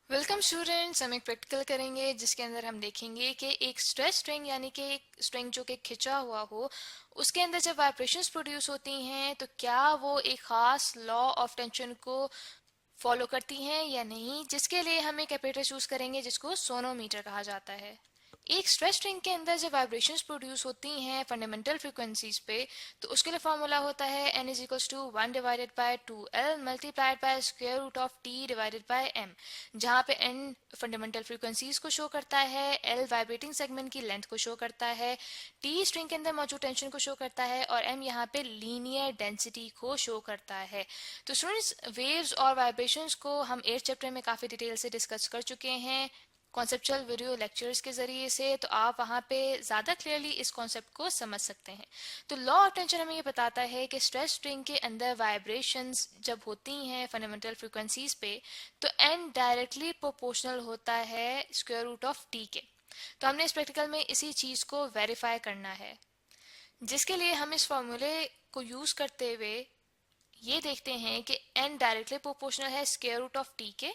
Welcome students. हम एक practical करेंगे जिसके अंदर हम देखेंगे कि एक स्ट्रेस स्ट्रिंग यानी कि एक स्ट्रिंग जो कि खिंचा हुआ हो उसके अंदर जब वाइब्रेशंस प्रोड्यूस होती हैं तो क्या वो एक ख़ास लॉ ऑफ टेंशन को फॉलो करती हैं या नहीं, जिसके लिए हम एक ऑपरेटर चूज करेंगे जिसको सोनोमीटर कहा जाता है। एक स्ट्रेस स्ट्रिंग के अंदर जब वाइब्रेशंस प्रोड्यूस होती हैं फंडामेंटल फ्रीक्वेंसीज पे तो उसके लिए फॉर्मूला होता है n is equals to 1 divided by 2l multiplied by square root of t divided by m, जहाँ पे n फंडामेंटल फ्रीक्वेंसीज को शो करता है, l वाइब्रेटिंग सेगमेंट की लेंथ को शो करता है, t स्ट्रिंग के अंदर मौजूद टेंशन को शो करता है और m यहाँ पे लीनियर डेंसिटी को शो करता है। तो स्टूडेंट्स, वेव्स और वाइब्रेशंस को हम 8th चैप्टर में काफ़ी डिटेल से डिस्कस कर चुके हैं कॉन्सेप्चुअल वीडियो लेक्चर्स के ज़रिए से, तो आप वहाँ पे ज़्यादा क्लियरली इस कॉन्सेप्ट को समझ सकते हैं। तो लॉ ऑफ टेंशन हमें ये बताता है कि स्ट्रेस स्ट्रिंग के अंदर वाइब्रेशंस जब होती हैं फंडामेंटल फ्रीक्वेंसीज पे तो n डायरेक्टली प्रोपोर्शनल होता है स्क्वायर रूट ऑफ t के। तो हमने इस प्रैक्टिकल में इसी चीज़ को वेरीफाई करना है, जिसके लिए हम इस फॉर्मूले को यूज़ करते हुए ये देखते हैं कि n डायरेक्टली प्रोपोर्शनल है स्क्वायर रूट ऑफ t के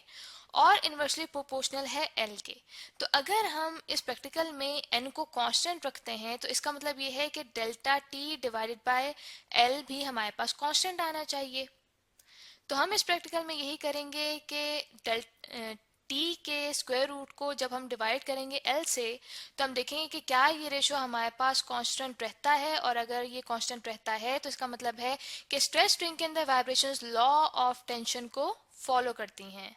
और इन्वर्सली प्रोपोर्शनल है l के। तो अगर हम इस प्रैक्टिकल में n को कांस्टेंट रखते हैं तो इसका मतलब ये है कि delta t divided by l भी हमारे पास कांस्टेंट आना चाहिए। तो हम इस प्रैक्टिकल में यही करेंगे कि t के स्क्वायर रूट को जब हम डिवाइड करेंगे l से तो हम देखेंगे कि क्या ये रेशो हमारे पास कांस्टेंट रहता है, और अगर ये कांस्टेंट रहता है तो इसका मतलब है कि स्ट्रेस स्ट्रिंग के अंदर वाइब्रेशंस लॉ ऑफ टेंशन को फॉलो करती हैं।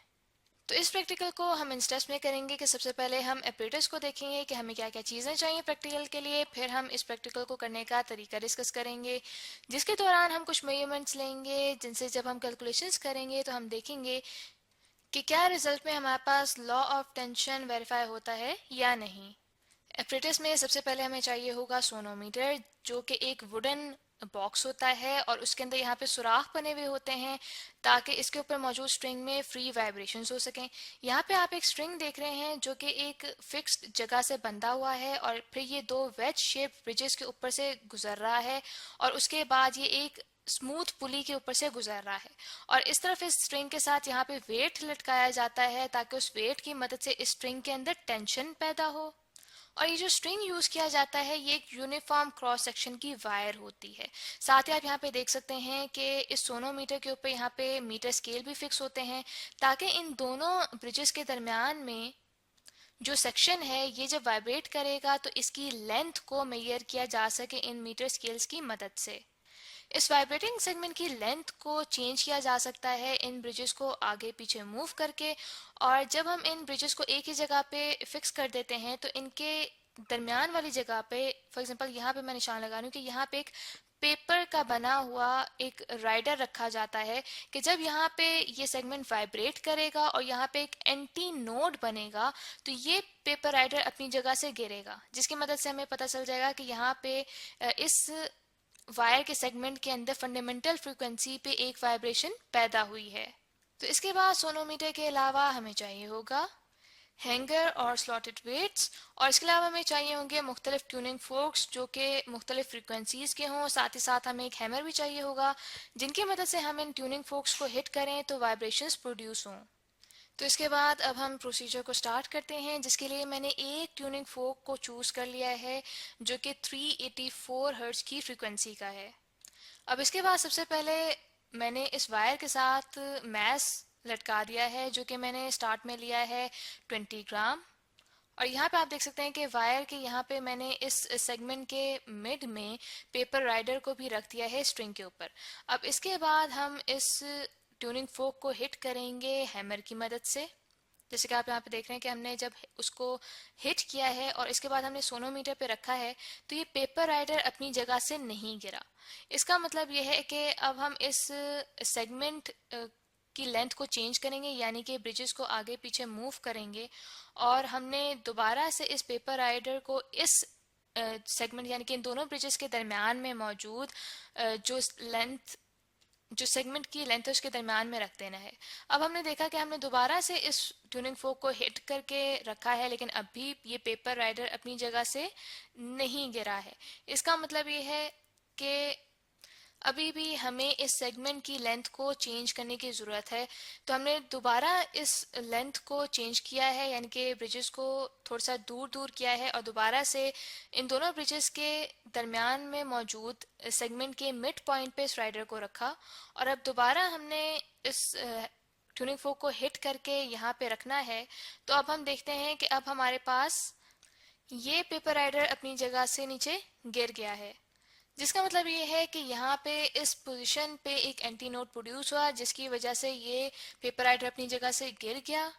तो इस प्रैक्टिकल को हम इन स्टेप्स में करेंगे कि सबसे पहले हम ऑपरेटर्स को देखेंगे कि हमें क्या क्या चीज़ें चाहिए प्रैक्टिकल के लिए, फिर हम इस प्रैक्टिकल को करने का तरीका डिस्कस करेंगे, जिसके दौरान हम कुछ मेजरमेंट्स लेंगे जिनसे जब हम कैलकुलेशंस करेंगे तो हम देखेंगे कि क्या रिजल्ट में हमारे पास लॉ ऑफ टेंशन वेरीफाई होता है या नहीं। एप्रेटिस में सबसे पहले हमें चाहिए होगा सोनोमीटर, जो कि एक वुडन बॉक्स होता है और उसके अंदर यहाँ पे सुराख बने हुए होते हैं ताकि इसके ऊपर मौजूद स्ट्रिंग में फ्री वाइब्रेशंस हो सकें। यहाँ पे आप एक स्ट्रिंग देख रहे हैं जो कि एक फिक्स्ड जगह से बंधा हुआ है और फिर ये दो वेज शेप ब्रिजेस के ऊपर से गुजर रहा है और उसके बाद ये एक स्मूथ पुली के ऊपर से गुजर रहा है और इस तरफ इस स्ट्रिंग के साथ यहाँ पे वेट लटकाया जाता है ताकि उस वेट की मदद से इस स्ट्रिंग के अंदर टेंशन पैदा हो। और ये जो स्ट्रिंग यूज किया जाता है ये एक यूनिफॉर्म क्रॉस सेक्शन की वायर होती है। साथ ही आप यहाँ पे देख सकते हैं कि इस सोनोमीटर के ऊपर यहाँ पे मीटर स्केल भी फिक्स होते हैं ताकि इन दोनों ब्रिजेस के दरमियान में जो सेक्शन है ये जब वाइब्रेट करेगा तो इसकी लेंथ को मेजर किया जा सके इन मीटर स्केल्स की मदद से। इस वाइब्रेटिंग सेगमेंट की लेंथ को चेंज किया जा सकता है इन ब्रिजेस को आगे पीछे मूव करके, और जब हम इन ब्रिजेस को एक ही जगह पे फिक्स कर देते हैं तो इनके दरमियान वाली जगह पे, फॉर एग्जांपल यहाँ पे मैं निशान लगा रही हूँ कि यहाँ पे एक पेपर का बना हुआ एक राइडर रखा जाता है कि जब यहाँ पे ये सेगमेंट वाइब्रेट करेगा और यहाँ पे एक एंटी नोड बनेगा तो ये पेपर राइडर अपनी जगह से गिरेगा, जिसकी मदद से हमें पता चल जाएगा कि यहाँ पे इस वायर के सेगमेंट के अंदर फंडामेंटल फ्रीक्वेंसी पे एक वाइब्रेशन पैदा हुई है। तो इसके बाद सोनोमीटर के अलावा हमें चाहिए होगा हैंगर और स्लॉटेड वेट्स, और इसके अलावा हमें चाहिए होंगे मुख्तलिफ ट्यूनिंग फोर्क्स जो कि मुख्तलिफ फ्रीक्वेंसीज के हों। साथ ही साथ हमें एक हैमर भी चाहिए होगा जिनकी मदद से हम इन ट्यूनिंग फोर्क्स को हिट करें तो वाइब्रेशंस प्रोड्यूस हों। तो इसके बाद अब हम प्रोसीजर को स्टार्ट करते हैं, जिसके लिए मैंने एक ट्यूनिंग फोक को चूज़ कर लिया है जो कि 384 हर्ट्ज की फ्रीक्वेंसी का है। अब इसके बाद सबसे पहले मैंने इस वायर के साथ मैस लटका दिया है जो कि मैंने स्टार्ट में लिया है 20 ग्राम, और यहाँ पे आप देख सकते हैं कि वायर के यहाँ पे मैंने इस सेगमेंट के मिड में पेपर राइडर को भी रख दिया है स्ट्रिंग के ऊपर। अब इसके बाद हम इस ट्यूनिंग फोक को हिट करेंगे हैमर की मदद से, जैसे कि आप यहाँ पे देख रहे हैं कि हमने जब उसको हिट किया है और इसके बाद हमने सोनोमीटर पे रखा है तो ये पेपर राइडर अपनी जगह से नहीं गिरा। इसका मतलब ये है कि अब हम इस सेगमेंट की लेंथ को चेंज करेंगे, यानी कि ब्रिजेस को आगे पीछे मूव करेंगे और हमने दोबारा से इस पेपर राइडर को इस सेगमेंट यानी कि इन दोनों ब्रिजेस के दरमियान में मौजूद जो सेगमेंट की लेंथ है उसके दरमियान में रख देना है। अब हमने देखा कि हमने दोबारा से इस ट्यूनिंग फोक को हिट करके रखा है लेकिन अब भी ये पेपर राइडर अपनी जगह से नहीं गिरा है। इसका मतलब ये है कि अभी भी हमें इस सेगमेंट की लेंथ को चेंज करने की ज़रूरत है। तो हमने दोबारा इस लेंथ को चेंज किया है, यानी कि ब्रिजेस को थोड़ा सा दूर दूर किया है और दोबारा से इन दोनों ब्रिजेस के दरमियान में मौजूद सेगमेंट के मिड पॉइंट पे स्लाइडर को रखा। और अब दोबारा हमने इस ट्यूनिंग फोर्क को हिट करके यहाँ पे रखना है। तो अब हम देखते हैं कि अब हमारे पास ये पेपर राइडर अपनी जगह से नीचे गिर गया है, जिसका मतलब ये है कि यहाँ पे इस पोजीशन पे एक एंटी नोड प्रोड्यूस हुआ, जिसकी वजह से ये पेपर राइडर अपनी जगह से गिर गया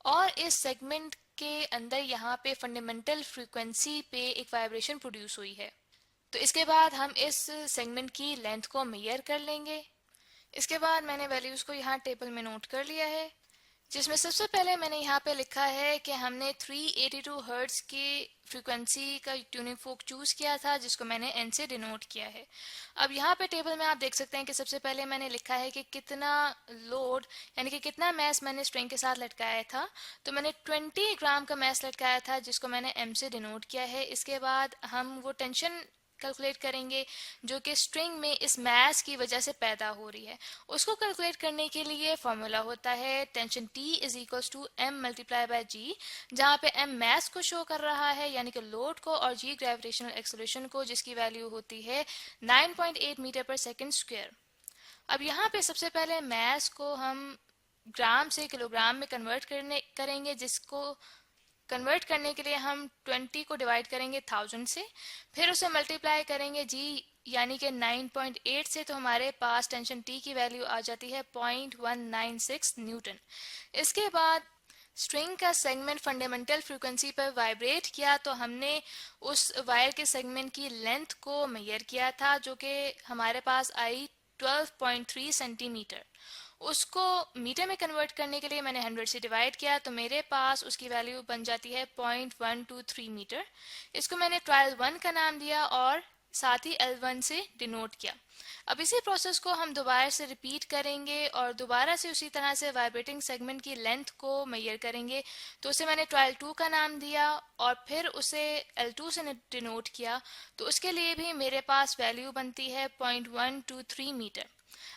और इस सेगमेंट के अंदर यहाँ पे फंडामेंटल फ्रीक्वेंसी पे एक वाइब्रेशन प्रोड्यूस हुई है। तो इसके बाद हम इस सेगमेंट की लेंथ को मेजर कर लेंगे। इसके बाद मैंने वैल्यूज़ को यहाँ टेबल में नोट कर लिया है, जिसमें सबसे पहले मैंने यहाँ पे लिखा है कि हमने 382 हर्ट्ज की फ्रीक्वेंसी का ट्यूनिंग फोर्क चूज़ किया था, जिसको मैंने एन से डिनोट किया है। अब यहाँ पे टेबल में आप देख सकते हैं कि सबसे पहले मैंने लिखा है कि कितना लोड यानी कि कितना मैस मैंने स्ट्रिंग के साथ लटकाया था। तो मैंने 20 ग्राम का मैस लटकाया था, जिसको मैंने एम से डिनोट किया है। इसके बाद हम वो टेंशन कैलकुलेट करेंगे जो कि स्ट्रिंग में इस मैस की वजह से पैदा हो रही है। उसको कैलकुलेट करने के लिए फॉर्मूला होता है tension T is equals to M multiply by G, जहाँ पे M मैस को शो कर रहा है यानी कि लोड को, और G ग्रेविटेशनल एक्सेलरेशन को, जिसकी वैल्यू होती है 9.8 मीटर पर सेकेंड स्क्वायर। अब यहाँ पे सबसे पहले मैस को हम ग्राम से किलोग्राम में कन्वर्ट करेंगे, जिसको कन्वर्ट करने के लिए हम 20 को डिवाइड करेंगे 1000 से, फिर उसे मल्टीप्लाई करेंगे जी यानी कि 9.8 से, तो हमारे पास टेंशन T की वैल्यू आ जाती है 0.196 न्यूटन। इसके बाद स्ट्रिंग का सेगमेंट फंडामेंटल फ्रीक्वेंसी पर वाइब्रेट किया, तो हमने उस वायर के सेगमेंट की लेंथ को मेजर किया था, जो कि हमारे पास आई 12.3 सेंटीमीटर। उसको मीटर में कन्वर्ट करने के लिए मैंने 100 से डिवाइड किया, तो मेरे पास उसकी वैल्यू बन जाती है 0.123 मीटर। इसको मैंने ट्रायल 1 का नाम दिया और साथ ही L1 से डिनोट किया। अब इसी प्रोसेस को हम दोबारा से रिपीट करेंगे और दोबारा से उसी तरह से वाइब्रेटिंग सेगमेंट की लेंथ को मेजर करेंगे। तो उसे मैंने ट्रायल 2 का नाम दिया और फिर उसे L2 से डिनोट किया, तो उसके लिए भी मेरे पास वैल्यू बनती है 0.123 मीटर।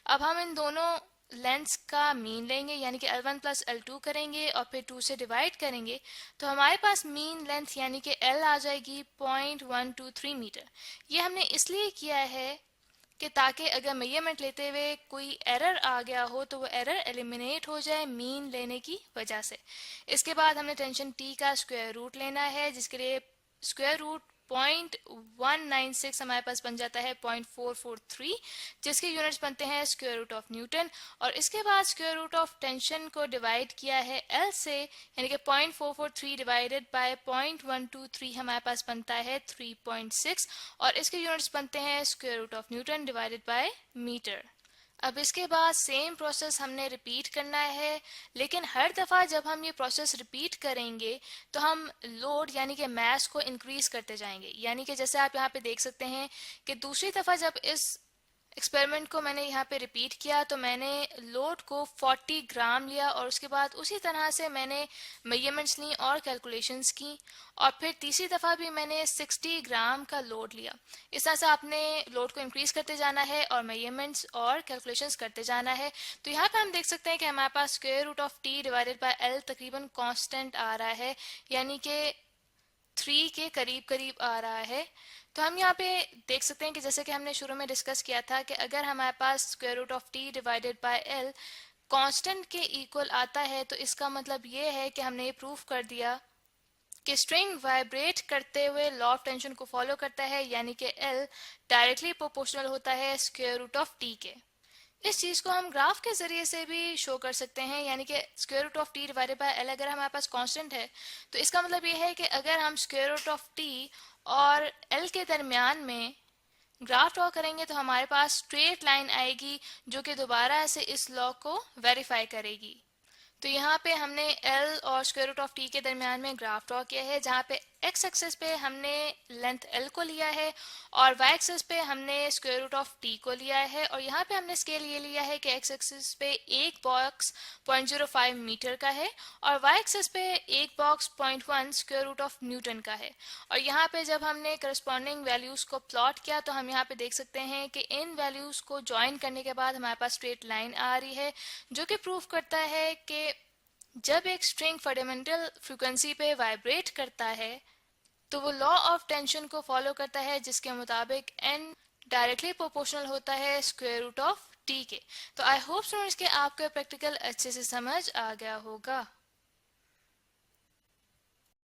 अब हम इन दोनों लेंथ्स का मीन लेंगे, यानी कि L1 प्लस L2 करेंगे और फिर 2 से डिवाइड करेंगे, तो हमारे पास मीन लेंथ यानी कि L आ जाएगी 0.123 मीटर। ये हमने इसलिए किया है कि ताकि अगर मेजरमेंट लेते हुए कोई एरर आ गया हो तो वो एरर एलिमिनेट हो जाए मीन लेने की वजह से। इसके बाद हमने टेंशन T का स्क्वायर रूट लेना है, जिसके लिए स्क्वायर रूट 0.196 हमारे पास बन जाता है 0.443, जिसके यूनिट्स बनते हैं स्क्वायर रूट ऑफ न्यूटन। और इसके बाद स्क्वायर रूट ऑफ टेंशन को डिवाइड किया है L से, यानी कि 0.443 डिवाइडेड बाय 0.123 हमारे पास बनता है 3.6, और इसके यूनिट्स बनते हैं square root of newton divided by metre. अब इसके बाद सेम प्रोसेस हमने रिपीट करना है, लेकिन हर दफ़ा जब हम ये प्रोसेस रिपीट करेंगे तो हम लोड यानी कि मैस को इंक्रीज करते जाएंगे। यानी कि जैसे आप यहाँ पे देख सकते हैं कि दूसरी दफ़ा जब इस एक्सपेरिमेंट को मैंने यहाँ पे रिपीट किया तो मैंने लोड को 40 ग्राम लिया और उसके बाद उसी तरह से मैंने मेजरमेंट्स ली और कैलकुलेशंस की, और फिर तीसरी दफ़ा भी मैंने 60 ग्राम का लोड लिया। इस तरह से आपने लोड को इंक्रीज करते जाना है और मेजरमेंट्स और कैलकुलेशंस करते जाना है। तो यहाँ पे हम देख सकते हैं कि हमारे पास square root of T divided by L तकरीबन कांस्टेंट आ रहा है, यानी कि 3 के करीब करीब आ रहा है। तो हम यहाँ पे देख सकते हैं कि जैसे कि हमने शुरू में डिस्कस किया था कि अगर हमारे पास square root of T divided by L constant के इक्वल आता है, तो इसका मतलब ये है कि हमने ये प्रूफ कर दिया कि स्ट्रिंग वाइब्रेट करते हुए लॉ ऑफ टेंशन को फॉलो करता है, यानी कि L डायरेक्टली प्रोपोर्शनल होता है स्क्वायर रूट ऑफ T के। इस चीज को हम ग्राफ के जरिए से भी शो कर सकते हैं, यानी कि square root of T divided by L अगर हमारे पास कांस्टेंट है, तो इसका मतलब ये है कि अगर हम स्क्वायर रूट ऑफ T और L के दरमियान में ग्राफ ड्रॉ करेंगे तो हमारे पास स्ट्रेट लाइन आएगी जो कि दोबारा से इस लॉ को वेरीफाई करेगी। तो यहाँ पे हमने L और स्क्वायर रूट ऑफ T के दरमियान में ग्राफ ड्रॉ किया है, जहाँ पे x एक्सिस पे हमने लेंथ L को लिया है और y एक्सिस पे हमने स्क्वायर रूट ऑफ T को लिया है, और यहाँ पे हमने स्केल ये लिया है कि x एक्सिस पे एक बॉक्स 0.05 मीटर का है और y एक्सिस पे एक box 0.1 square root of newton का है। और यहाँ पे जब हमने करस्पॉन्डिंग वैल्यूज को प्लॉट किया तो हम यहाँ पे देख सकते हैं कि इन वैल्यूज को ज्वाइन करने के बाद हमारे पास स्ट्रेट लाइन आ रही है, जो कि प्रूव करता है कि जब एक स्ट्रिंग फंडामेंटल फ्रीक्वेंसी पे वाइब्रेट करता है तो वो लॉ ऑफ टेंशन को फॉलो करता है, जिसके मुताबिक n डायरेक्टली प्रोपोर्शनल होता है स्क्वायर रूट ऑफ t के। तो आई होप स्टूडेंट्स के आपको प्रैक्टिकल अच्छे से समझ आ गया होगा।